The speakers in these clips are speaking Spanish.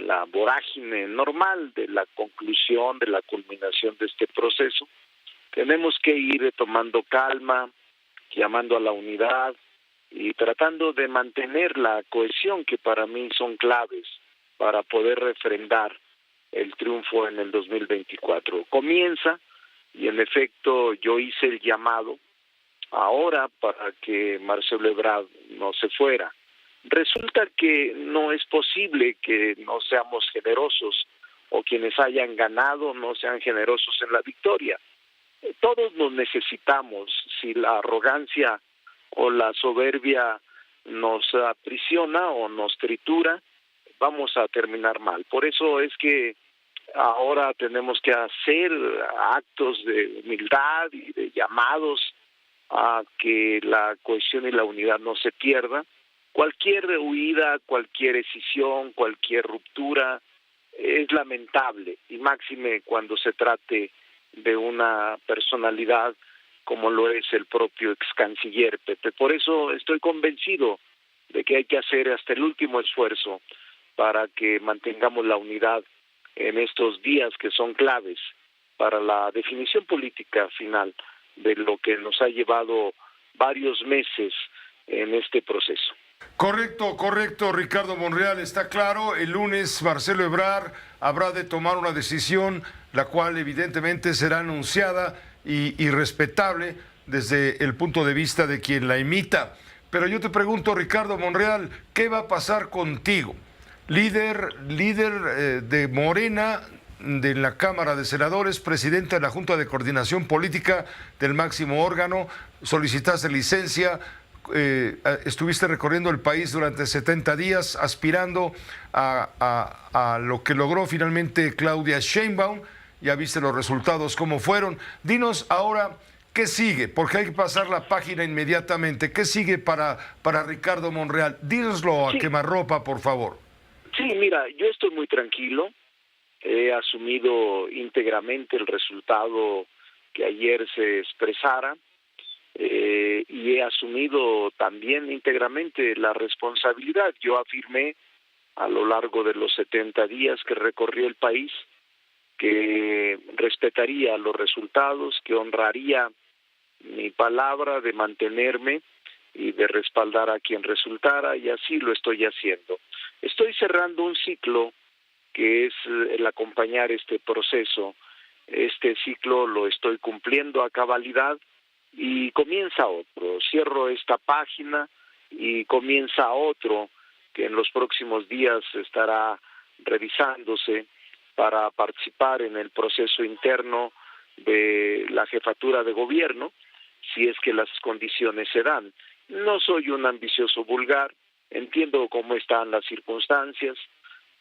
la vorágine normal de la conclusión, de la culminación de este proceso. Tenemos que ir tomando calma, llamando a la unidad y tratando de mantener la cohesión que para mí son claves para poder refrendar el triunfo en el 2024. Comienza y en efecto yo hice el llamado ahora para que Marcelo Ebrard no se fuera. Resulta que no es posible que no seamos generosos o quienes hayan ganado no sean generosos en la victoria. Todos nos necesitamos. Si la arrogancia o la soberbia nos aprisiona o nos tritura, vamos a terminar mal. Por eso es que ahora tenemos que hacer actos de humildad y de llamados a que la cohesión y la unidad no se pierda. Cualquier huida, cualquier escisión, cualquier ruptura es lamentable, y máxime cuando se trate de una personalidad como lo es el propio ex canciller Pepe. Por eso estoy convencido de que hay que hacer hasta el último esfuerzo para que mantengamos la unidad en estos días que son claves para la definición política final de lo que nos ha llevado varios meses en este proceso. Correcto, Ricardo Monreal, está claro. El lunes Marcelo Ebrard habrá de tomar una decisión, la cual evidentemente será anunciada y respetable desde el punto de vista de quien la imita. Pero yo te pregunto, Ricardo Monreal, ¿qué va a pasar contigo? Líder de Morena, de la Cámara de Senadores, presidenta de la Junta de Coordinación Política del máximo órgano, solicitaste licencia, estuviste recorriendo el país durante 70 días aspirando a lo que logró finalmente Claudia Sheinbaum. Ya viste los resultados, cómo fueron. Dinos ahora, ¿qué sigue? Porque hay que pasar la página inmediatamente. ¿Qué sigue para Ricardo Monreal? Dínoslo a quemarropa, por favor. Sí, mira, yo estoy muy tranquilo. He asumido íntegramente el resultado que ayer se expresara. Y he asumido también íntegramente la responsabilidad. Yo afirmé a lo largo de los 70 días que recorrió el país que respetaría los resultados, que honraría mi palabra de mantenerme y de respaldar a quien resultara, y así lo estoy haciendo. Estoy cerrando un ciclo que es el acompañar este proceso. Este ciclo lo estoy cumpliendo a cabalidad y comienza otro. Cierro esta página y comienza otro que en los próximos días estará revisándose para participar en el proceso interno de la jefatura de gobierno, si es que las condiciones se dan. No soy un ambicioso vulgar, entiendo cómo están las circunstancias,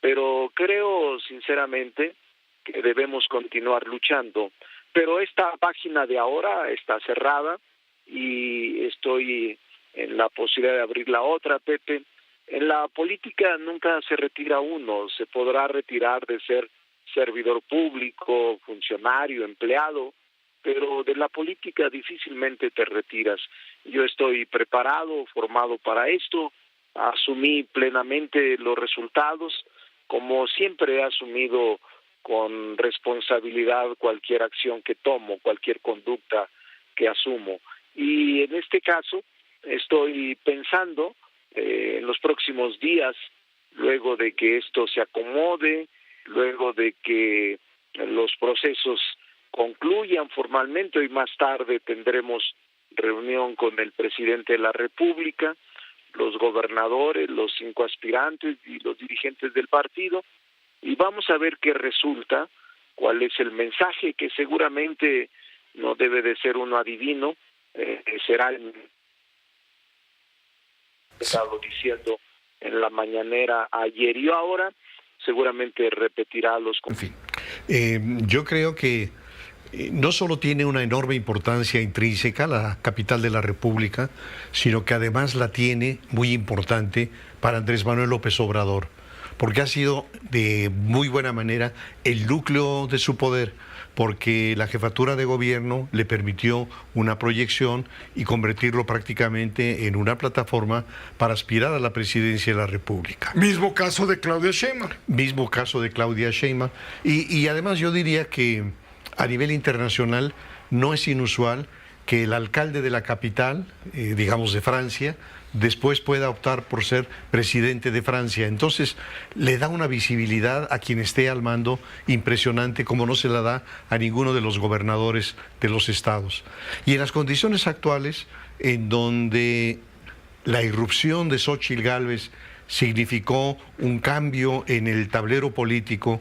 pero creo sinceramente que debemos continuar luchando. Pero esta página de ahora está cerrada y estoy en la posibilidad de abrir la otra, Pepe. En la política nunca se retira uno, se podrá retirar de ser servidor público, funcionario, empleado, pero de la política difícilmente te retiras. Yo estoy preparado, formado para esto, asumí plenamente los resultados, como siempre he asumido con responsabilidad cualquier acción que tomo, cualquier conducta que asumo. Y en este caso estoy pensando en los próximos días, luego de que esto se acomode, luego de que los procesos concluyan formalmente, y más tarde tendremos reunión con el presidente de la República, los gobernadores, los 5 aspirantes y los dirigentes del partido, y vamos a ver qué resulta, cuál es el mensaje, que seguramente no debe de ser uno adivino, será el estado diciendo en la mañanera ayer y ahora, seguramente repetirá los... En fin, yo creo que no solo tiene una enorme importancia intrínseca la capital de la República, sino que además la tiene muy importante para Andrés Manuel López Obrador, porque ha sido de muy buena manera el núcleo de su poder, porque la jefatura de gobierno le permitió una proyección y convertirlo prácticamente en una plataforma para aspirar a la presidencia de la República. Mismo caso de Claudia Sheinbaum. Mismo caso de Claudia Sheinbaum. Y además yo diría que a nivel internacional no es inusual que el alcalde de la capital, digamos de Francia, después pueda optar por ser presidente de Francia. Entonces le da una visibilidad a quien esté al mando impresionante, como no se la da a ninguno de los gobernadores de los estados. Y en las condiciones actuales, en donde la irrupción de Xóchitl Gálvez significó un cambio en el tablero político,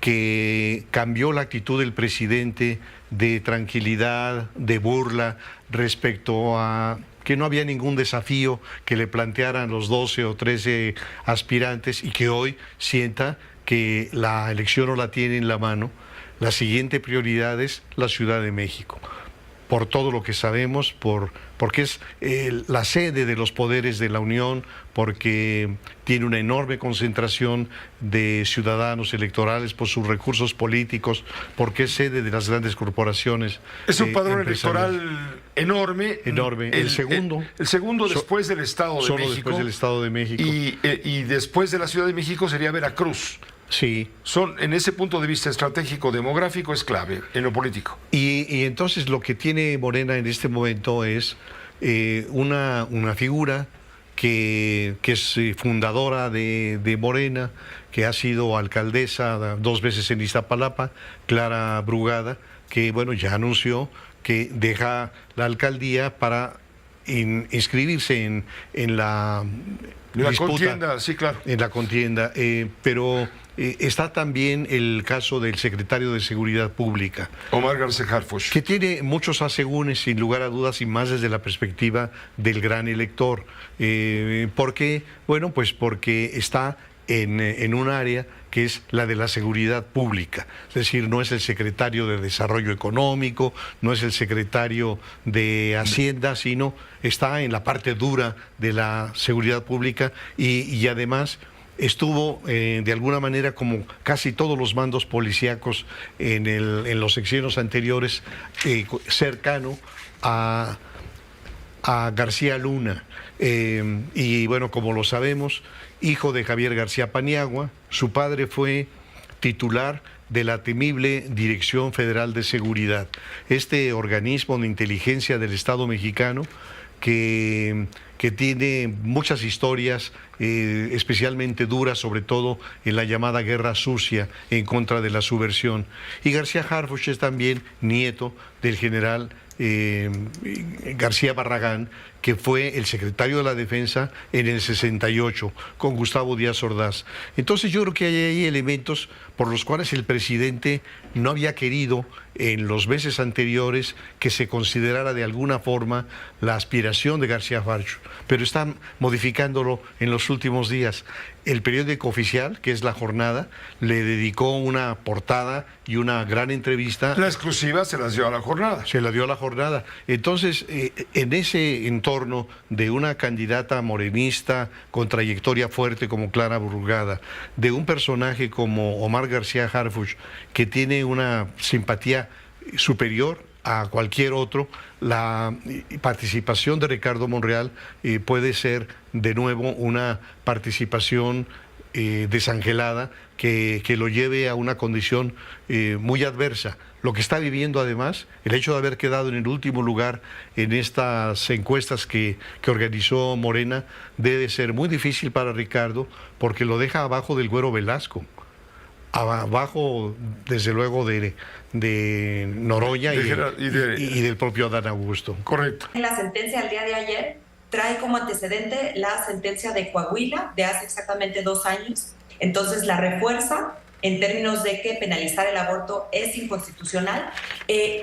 que cambió la actitud del presidente de tranquilidad, de burla, respecto a que no había ningún desafío que le plantearan los 12 o 13 aspirantes, y que hoy sienta que la elección no la tiene en la mano. La siguiente prioridad es la Ciudad de México, por todo lo que sabemos, porque es la sede de los poderes de la Unión, porque tiene una enorme concentración de ciudadanos electorales por sus recursos políticos, porque es sede de las grandes corporaciones. Es un padrón electoral enorme. Enorme. El segundo después del Estado de México. Solo después del Estado de México. Y después de la Ciudad de México sería Veracruz. Sí. En ese punto de vista estratégico demográfico es clave en lo político. Y entonces lo que tiene Morena en este momento es una figura que es fundadora de Morena, que ha sido alcaldesa 2 veces en Iztapalapa, Clara Brugada, que bueno, ya anunció que deja la alcaldía para inscribirse en la disputa, contienda, sí, claro. En la contienda, pero está también el caso del secretario de Seguridad Pública, Omar García Harfuch, que tiene muchos asegúnes, sin lugar a dudas, y más desde la perspectiva del gran elector. ¿Por qué? Bueno, pues porque está en un área que es la de la seguridad pública. Es decir, no es el secretario de Desarrollo Económico, no es el secretario de Hacienda, sino está en la parte dura de la seguridad pública, y además estuvo de alguna manera, como casi todos los mandos policíacos en los sexenios anteriores, cercano a García Luna. Y bueno, como lo sabemos, hijo de Javier García Paniagua, su padre fue titular de la temible Dirección Federal de Seguridad, este organismo de inteligencia del Estado mexicano que tiene muchas historias, especialmente duras, sobre todo en la llamada Guerra Sucia en contra de la subversión. Y García Harfuch es también nieto del general García Barragán, que fue el secretario de la Defensa en el 68 con Gustavo Díaz Ordaz. Entonces yo creo que hay ahí elementos por los cuales el presidente no había querido en los meses anteriores que se considerara de alguna forma la aspiración de García Harfuch, pero están modificándolo en los últimos días. El periódico oficial, que es La Jornada, le dedicó una portada y una gran entrevista. La exclusiva se las dio a La Jornada. Se la dio a La Jornada. Entonces, en ese entorno de una candidata morenista con trayectoria fuerte como Clara Brugada, de un personaje como Omar García Harfuch, que tiene una simpatía superior a cualquier otro, la participación de Ricardo Monreal puede ser de nuevo una participación desangelada que lo lleve a una condición muy adversa. Lo que está viviendo además, el hecho de haber quedado en el último lugar en estas encuestas que organizó Morena, debe ser muy difícil para Ricardo, porque lo deja abajo del Güero Velasco, abajo desde luego de Noroña y del propio Adán Augusto. Correcto. La sentencia al día de ayer trae como antecedente la sentencia de Coahuila de hace exactamente 2 años. Entonces la refuerza en términos de que penalizar el aborto es inconstitucional,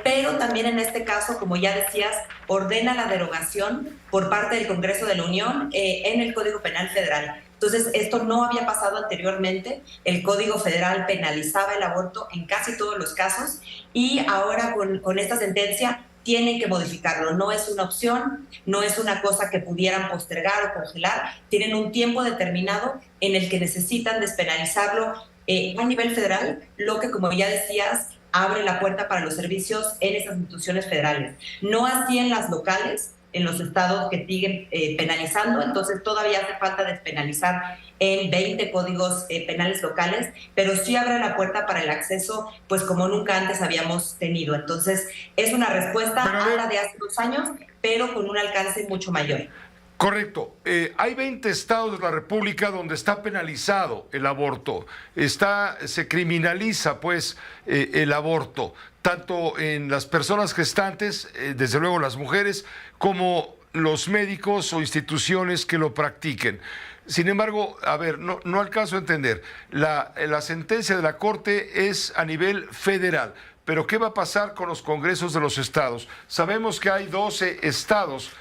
pero también en este caso, como ya decías, ordena la derogación por parte del Congreso de la Unión en el Código Penal Federal. Entonces, esto no había pasado anteriormente. El Código Federal penalizaba el aborto en casi todos los casos, y ahora con esta sentencia tienen que modificarlo. No es una opción, no es una cosa que pudieran postergar o congelar. Tienen un tiempo determinado en el que necesitan despenalizarlo a nivel federal, lo que, como ya decías, abre la puerta para los servicios en esas instituciones federales. No así en las locales, en los estados que siguen penalizando, entonces todavía hace falta despenalizar en 20 códigos penales locales, pero sí abre la puerta para el acceso, pues como nunca antes habíamos tenido. Entonces es una respuesta a la de hace 2 años, pero con un alcance mucho mayor. Correcto. Hay 20 estados de la República donde está penalizado el aborto. Se criminaliza, pues, el aborto, tanto en las personas gestantes, desde luego las mujeres, como los médicos o instituciones que lo practiquen. Sin embargo, a ver, no alcanzo a entender. La sentencia de la Corte es a nivel federal. Pero ¿qué va a pasar con los congresos de los estados? Sabemos que hay 12 estados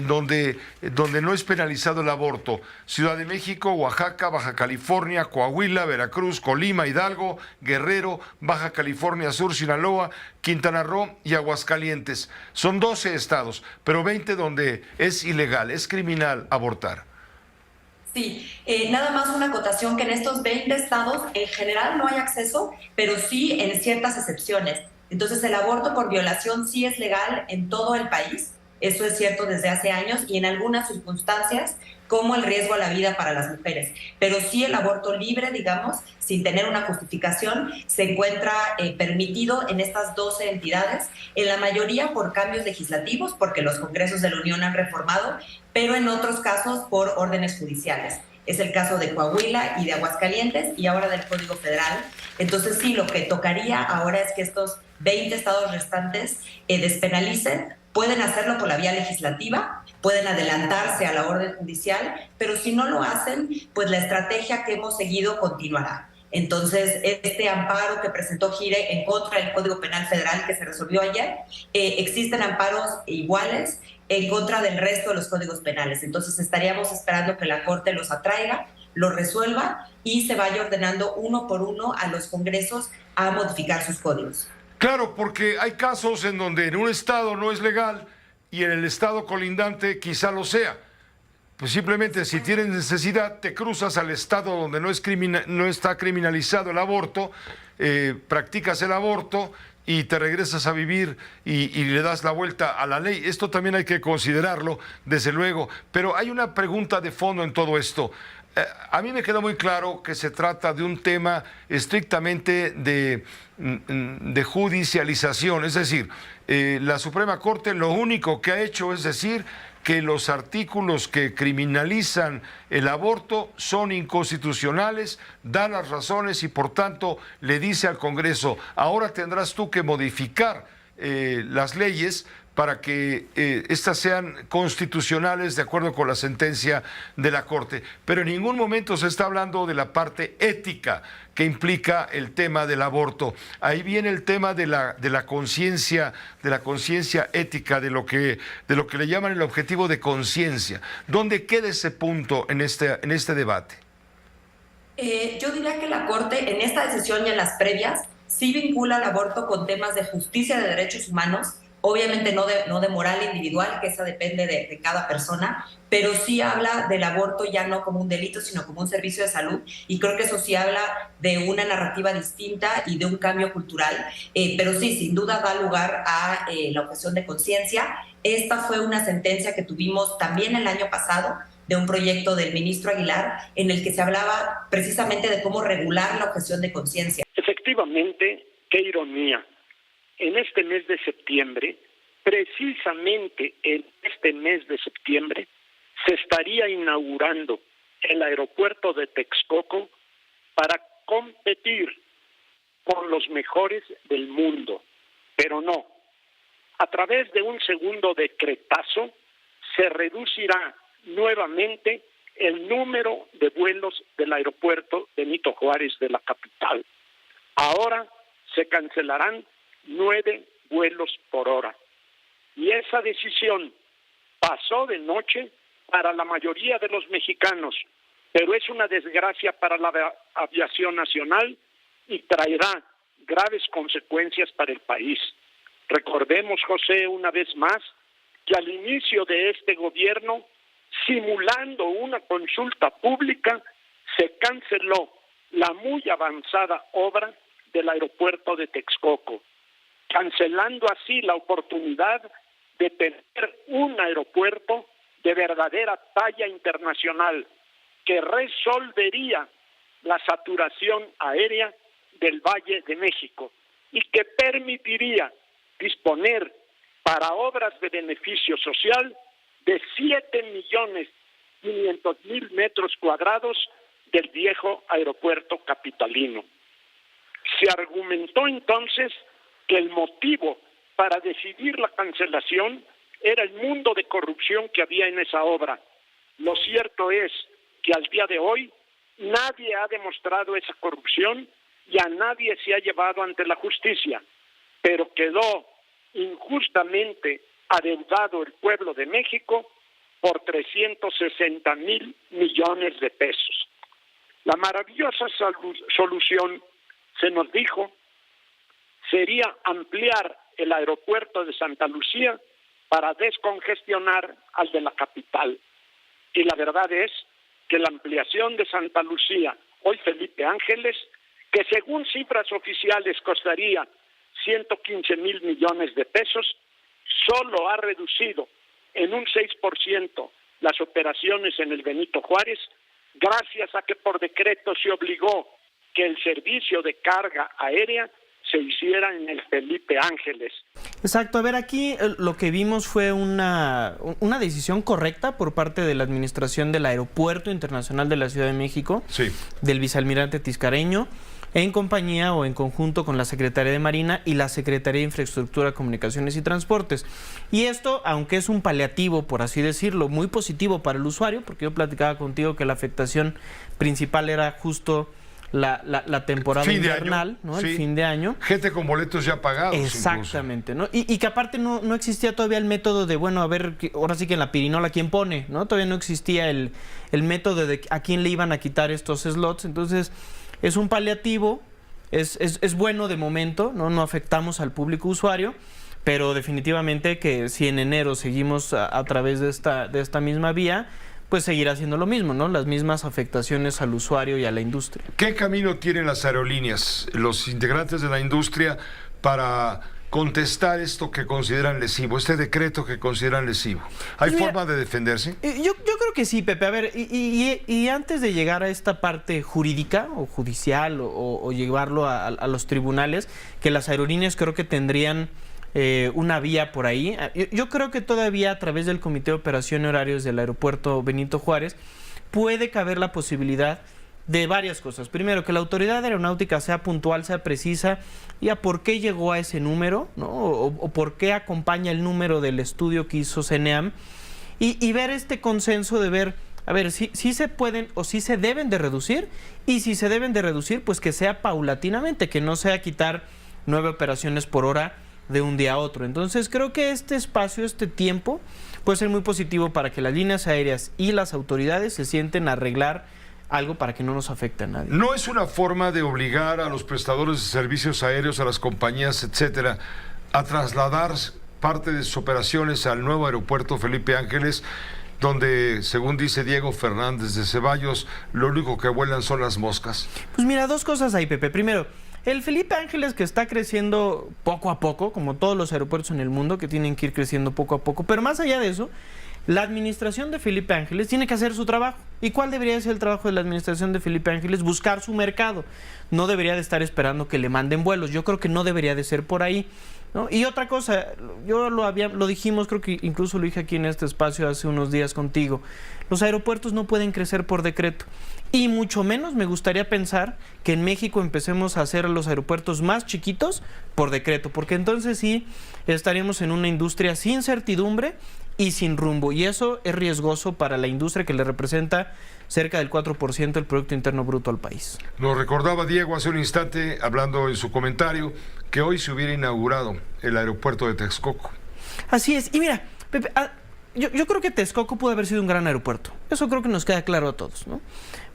donde no es penalizado el aborto. Ciudad de México, Oaxaca, Baja California, Coahuila, Veracruz, Colima, Hidalgo, Guerrero, Baja California Sur, Sinaloa, Quintana Roo y Aguascalientes. Son 12 estados, pero 20 donde es ilegal, es criminal abortar. Sí, nada más una acotación que en estos 20 estados en general no hay acceso, pero sí en ciertas excepciones. Entonces el aborto por violación sí es legal en todo el país, eso es cierto desde hace años y en algunas circunstancias como el riesgo a la vida para las mujeres. Pero sí el aborto libre, digamos, sin tener una justificación, se encuentra permitido en estas 12 entidades, en la mayoría por cambios legislativos, porque los congresos de la Unión han reformado, pero en otros casos por órdenes judiciales. Es el caso de Coahuila y de Aguascalientes y ahora del Código Federal. Entonces sí, lo que tocaría ahora es que estos 20 estados restantes despenalicen. Pueden hacerlo por la vía legislativa, pueden adelantarse a la orden judicial, pero si no lo hacen, pues la estrategia que hemos seguido continuará. Entonces, este amparo que presentó Gire en contra del Código Penal Federal que se resolvió ayer, existen amparos iguales en contra del resto de los códigos penales. Entonces, estaríamos esperando que la Corte los atraiga, los resuelva y se vaya ordenando uno por uno a los congresos a modificar sus códigos. Claro, porque hay casos en donde en un estado no es legal y en el estado colindante quizá lo sea. Pues simplemente si tienes necesidad te cruzas al estado donde no está criminalizado el aborto, practicas el aborto y te regresas a vivir y le das la vuelta a la ley. Esto también hay que considerarlo, desde luego. Pero hay una pregunta de fondo en todo esto. A mí me queda muy claro que se trata de un tema estrictamente de judicialización, es decir, la Suprema Corte lo único que ha hecho es decir que los artículos que criminalizan el aborto son inconstitucionales, da las razones y por tanto le dice al Congreso, ahora tendrás tú que modificar las leyes para que éstas sean constitucionales de acuerdo con la sentencia de la Corte. Pero en ningún momento se está hablando de la parte ética que implica el tema del aborto. Ahí viene el tema de la conciencia ética, de lo que le llaman el objetivo de conciencia. ¿Dónde queda ese punto en este debate? Yo diría que la Corte en esta decisión y en las previas sí vincula el aborto con temas de justicia de derechos humanos. Obviamente no de moral individual, que esa depende de cada persona, pero sí habla del aborto ya no como un delito, sino como un servicio de salud, y creo que eso sí habla de una narrativa distinta y de un cambio cultural, pero sí, sin duda da lugar a la objeción de conciencia. Esta fue una sentencia que tuvimos también el año pasado, de un proyecto del ministro Aguilar, en el que se hablaba precisamente de cómo regular la objeción de conciencia. Efectivamente, qué ironía. En este mes de septiembre, precisamente en este mes de septiembre, se estaría inaugurando el aeropuerto de Texcoco para competir con los mejores del mundo. Pero no, a través de un segundo decretazo se reducirá nuevamente el número de vuelos del aeropuerto Benito Juárez de la capital. Ahora se cancelarán 9 vuelos por hora. Y esa decisión pasó de noche para la mayoría de los mexicanos, pero es una desgracia para la aviación nacional y traerá graves consecuencias para el país. Recordemos, José, una vez más, que al inicio de este gobierno, simulando una consulta pública, se canceló la muy avanzada obra del aeropuerto de Texcoco, cancelando así la oportunidad de tener un aeropuerto de verdadera talla internacional que resolvería la saturación aérea del Valle de México y que permitiría disponer para obras de beneficio social de 7.500.000 metros cuadrados del viejo aeropuerto capitalino. Se argumentó entonces que el motivo para decidir la cancelación era el mundo de corrupción que había en esa obra. Lo cierto es que al día de hoy nadie ha demostrado esa corrupción y a nadie se ha llevado ante la justicia, pero quedó injustamente adeudado el pueblo de México por 360,000 millones de pesos. La maravillosa solución, se nos dijo, sería ampliar el aeropuerto de Santa Lucía para descongestionar al de la capital. Y la verdad es que la ampliación de Santa Lucía, hoy Felipe Ángeles, que según cifras oficiales costaría 115,000 millones de pesos, solo ha reducido en un 6% las operaciones en el Benito Juárez, gracias a que por decreto se obligó que el servicio de carga aérea se hiciera en el Felipe Ángeles. Exacto. A ver, aquí lo que vimos fue una decisión correcta por parte de la administración del Aeropuerto Internacional de la Ciudad de México, sí, del vicealmirante Tiscareño, en compañía o en conjunto con la Secretaría de Marina y la Secretaría de Infraestructura, Comunicaciones y Transportes. Y esto, aunque es un paliativo, por así decirlo, muy positivo para el usuario, porque yo platicaba contigo que la afectación principal era justo la temporada invernal, ¿no? Sí. El fin de año. Gente con boletos ya pagados. Exactamente, ¿no? Y que aparte no existía todavía el método de, bueno, a ver, ahora sí que en la pirinola quién pone, ¿no? Todavía no existía el método de a quién le iban a quitar estos slots. Entonces, es un paliativo, es bueno de momento, no afectamos al público usuario, pero definitivamente que si en enero seguimos a través de esta misma vía, pues seguirá haciendo lo mismo, ¿no? Las mismas afectaciones al usuario y a la industria. ¿Qué camino tienen las aerolíneas, los integrantes de la industria, para contestar esto que consideran lesivo, este decreto que consideran lesivo? ¿Hay forma de defenderse? Yo creo que sí, Pepe. A ver, y antes de llegar a esta parte jurídica o judicial o llevarlo a los tribunales, que las aerolíneas creo que tendrían una vía por ahí. Yo creo que todavía a través del Comité de Operación y Horarios del Aeropuerto Benito Juárez puede caber la posibilidad de varias cosas. Primero, que la autoridad aeronáutica sea puntual, sea precisa, y a por qué llegó a ese número, ¿no? O por qué acompaña el número del estudio que hizo CENEAM, y ver este consenso de ver, a ver, si se pueden o si se deben de reducir, y si se deben de reducir, pues que sea paulatinamente, que no sea quitar 9 operaciones por hora de un día a otro. Entonces creo que este espacio, este tiempo, puede ser muy positivo para que las líneas aéreas y las autoridades se sienten a arreglar algo para que no nos afecte a nadie. ¿No es una forma de obligar a los prestadores de servicios aéreos, a las compañías, etcétera, a trasladar parte de sus operaciones al nuevo aeropuerto Felipe Ángeles, donde, según dice Diego Fernández de Ceballos, lo único que vuelan son las moscas? Pues mira, dos cosas ahí, Pepe. Primero, el Felipe Ángeles, que está creciendo poco a poco, como todos los aeropuertos en el mundo, que tienen que ir creciendo poco a poco, pero más allá de eso, la administración de Felipe Ángeles tiene que hacer su trabajo. ¿Y cuál debería ser el trabajo de la administración de Felipe Ángeles? Buscar su mercado. No debería de estar esperando que le manden vuelos. Yo creo que no debería de ser por ahí, ¿no? Y otra cosa, yo lo dijimos, creo que incluso lo dije aquí en este espacio hace unos días contigo, los aeropuertos no pueden crecer por decreto. Y mucho menos me gustaría pensar que en México empecemos a hacer los aeropuertos más chiquitos por decreto, porque entonces sí estaríamos en una industria sin certidumbre y sin rumbo, y eso es riesgoso para la industria, que le representa cerca del 4% del Producto Interno Bruto al país. Nos recordaba Diego hace un instante, hablando en su comentario, que hoy se hubiera inaugurado el aeropuerto de Texcoco. Así es. Y mira, Pepe, yo creo que Texcoco pudo haber sido un gran aeropuerto. Eso creo que nos queda claro a todos, ¿no?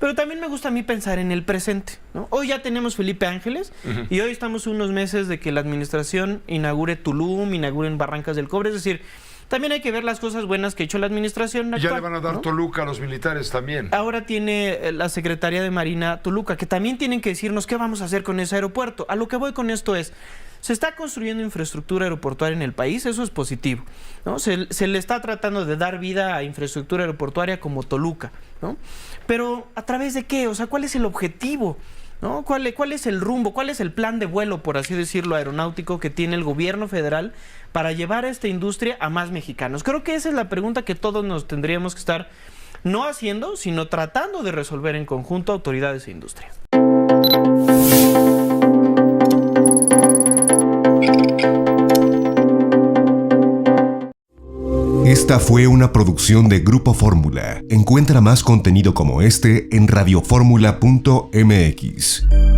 Pero también me gusta a mí pensar en el presente, ¿no? Hoy ya tenemos Felipe Ángeles y hoy estamos unos meses de que la administración inaugure Tulum, inauguren Barrancas del Cobre. Es decir, también hay que ver las cosas buenas que ha hecho la administración actual. Ya le van a dar, ¿no?, Toluca a los militares también. Ahora tiene la Secretaría de Marina Toluca, que también tienen que decirnos qué vamos a hacer con ese aeropuerto. A lo que voy con esto es, se está construyendo infraestructura aeroportuaria en el país, eso es positivo, ¿no? Se le está tratando de dar vida a infraestructura aeroportuaria como Toluca, ¿no? Pero ¿a través de qué? O sea, ¿cuál es el objetivo? ¿No? ¿Cuál es el rumbo? ¿Cuál es el plan de vuelo, por así decirlo, aeronáutico que tiene el gobierno federal para llevar a esta industria a más mexicanos? Creo que esa es la pregunta que todos nos tendríamos que estar no haciendo, sino tratando de resolver en conjunto autoridades e industria. Esta fue una producción de Grupo Fórmula. Encuentra más contenido como este en radioformula.mx.